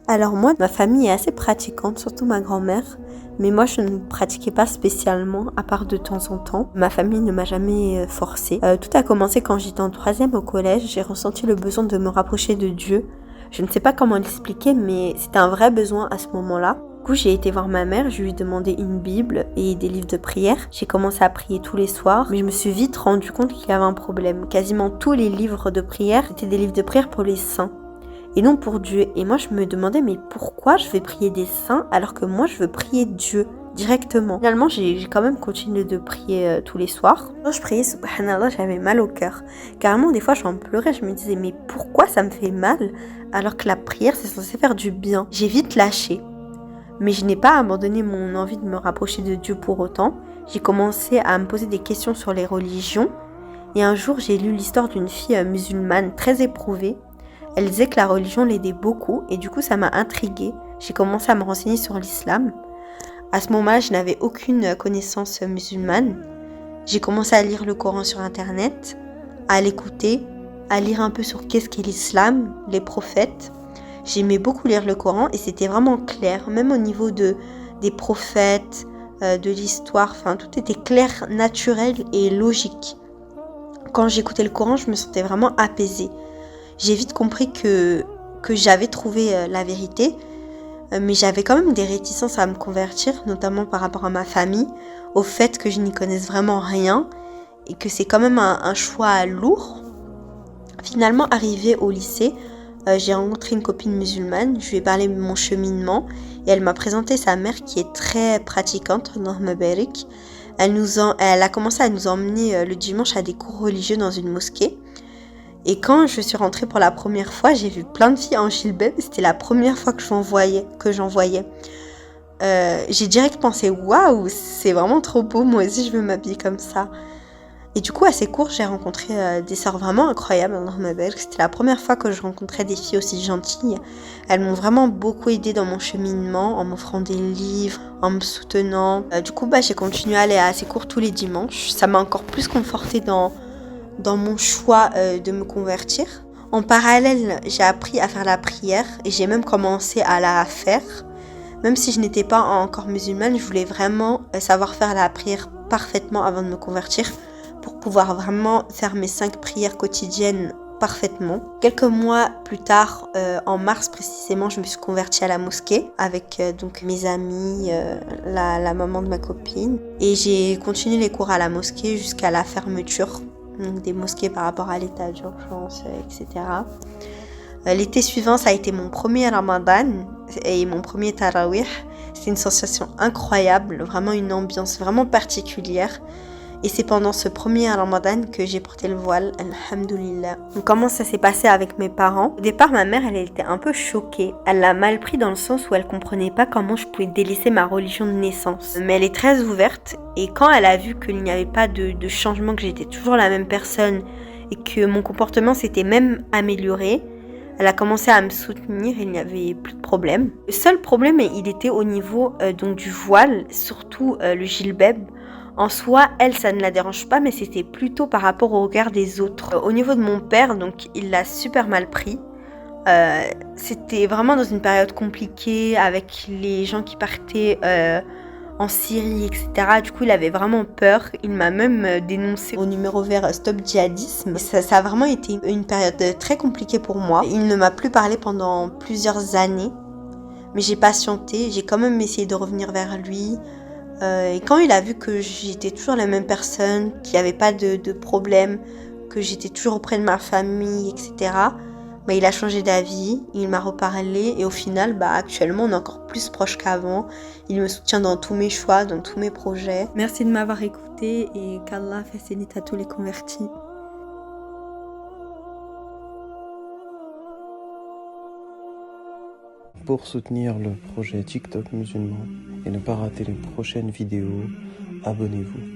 Alors moi, ma famille est assez pratiquante, surtout ma grand-mère. Mais moi, je ne pratiquais pas spécialement, à part de temps en temps. Ma famille ne m'a jamais forcée. Tout a commencé quand j'étais en 3e au collège. J'ai ressenti le besoin de me rapprocher de Dieu. Je ne sais pas comment l'expliquer, mais c'était un vrai besoin à ce moment-là. Du coup, j'ai été voir ma mère, je lui ai demandé une Bible et des livres de prière. J'ai commencé à prier tous les soirs, mais je me suis vite rendu compte qu'il y avait un problème. Quasiment tous les livres de prière étaient des livres de prière pour les saints et non pour Dieu. Et moi, je me demandais, mais pourquoi je vais prier des saints alors que moi, je veux prier Dieu directement? Finalement, j'ai quand même continué de prier tous les soirs. Quand je priais, subhanallah, j'avais mal au cœur. Carrément, des fois, j'en pleurais. Je me disais, mais pourquoi ça me fait mal alors que la prière, c'est censé faire du bien? J'ai vite lâché. Mais je n'ai pas abandonné mon envie de me rapprocher de Dieu pour autant. J'ai commencé à me poser des questions sur les religions. Et un jour, j'ai lu l'histoire d'une fille musulmane très éprouvée. Elle disait que la religion l'aidait beaucoup et du coup, ça m'a intriguée. J'ai commencé à me renseigner sur l'islam. À ce moment-là, je n'avais aucune connaissance musulmane. J'ai commencé à lire le Coran sur Internet, à l'écouter, à lire un peu sur qu'est-ce qu'est l'islam, les prophètes. J'aimais beaucoup lire le Coran et c'était vraiment clair, même au niveau des prophètes, de l'histoire, enfin tout était clair, naturel et logique. Quand j'écoutais le Coran, je me sentais vraiment apaisée. J'ai vite compris que j'avais trouvé la vérité, mais j'avais quand même des réticences à me convertir, notamment par rapport à ma famille, au fait que je n'y connaisse vraiment rien et que c'est quand même un choix lourd. Finalement, arrivée au lycée, j'ai rencontré une copine musulmane, je lui ai parlé de mon cheminement et elle m'a présenté sa mère qui est très pratiquante, Allahumma barik. Elle a commencé à nous emmener le dimanche à des cours religieux dans une mosquée. Et quand je suis rentrée pour la première fois, j'ai vu plein de filles en jilbab. C'était la première fois que j'en voyais. J'ai direct pensé, waouh, c'est vraiment trop beau, moi aussi je veux m'habiller comme ça. Et du coup, à ces cours, j'ai rencontré des sœurs vraiment incroyables. C'était la première fois que je rencontrais des filles aussi gentilles. Elles m'ont vraiment beaucoup aidée dans mon cheminement, en m'offrant des livres, en me soutenant. Du coup, j'ai continué à aller à ces cours tous les dimanches. Ça m'a encore plus confortée dans mon choix de me convertir. En parallèle, j'ai appris à faire la prière et j'ai même commencé à la faire. Même si je n'étais pas encore musulmane, je voulais vraiment savoir faire la prière parfaitement avant de me convertir pour pouvoir vraiment faire mes 5 prières quotidiennes parfaitement. Quelques mois plus tard, en mars précisément, je me suis convertie à la mosquée avec donc mes amis, la maman de ma copine. Et j'ai continué les cours à la mosquée jusqu'à la fermeture donc des mosquées par rapport à l'état d'urgence, etc. L'été suivant, ça a été mon premier Ramadan et mon premier Tarawih. C'était une sensation incroyable, vraiment une ambiance vraiment particulière. Et c'est pendant ce premier Ramadan que j'ai porté le voile, alhamdoulilah. Donc, comment ça s'est passé avec mes parents? Au départ, ma mère, elle était un peu choquée. Elle l'a mal pris dans le sens où elle comprenait pas comment je pouvais délaisser ma religion de naissance. Mais elle est très ouverte et quand elle a vu qu'il n'y avait pas de changement, que j'étais toujours la même personne et que mon comportement s'était même amélioré, elle a commencé à me soutenir et il n'y avait plus de problème. Le seul problème, il était au niveau donc du voile, surtout le jilbab. En soi, elle, ça ne la dérange pas, mais c'était plutôt par rapport au regard des autres. Au niveau de mon père, donc, il l'a super mal pris. C'était vraiment dans une période compliquée avec les gens qui partaient en Syrie, etc. Du coup, il avait vraiment peur. Il m'a même dénoncé au numéro vert Stop Djihadisme. Ça a vraiment été une période très compliquée pour moi. Il ne m'a plus parlé pendant plusieurs années, mais j'ai patienté. J'ai quand même essayé de revenir vers lui. Et quand il a vu que j'étais toujours la même personne, qu'il n'y avait pas de problème, que j'étais toujours auprès de ma famille, etc., il a changé d'avis, il m'a reparlé et au final, actuellement, on est encore plus proche qu'avant. Il me soutient dans tous mes choix, dans tous mes projets. Merci de m'avoir écouté et qu'Allah facilite à tous les convertis. Pour soutenir le projet TikTok musulman et ne pas rater les prochaines vidéos, abonnez-vous.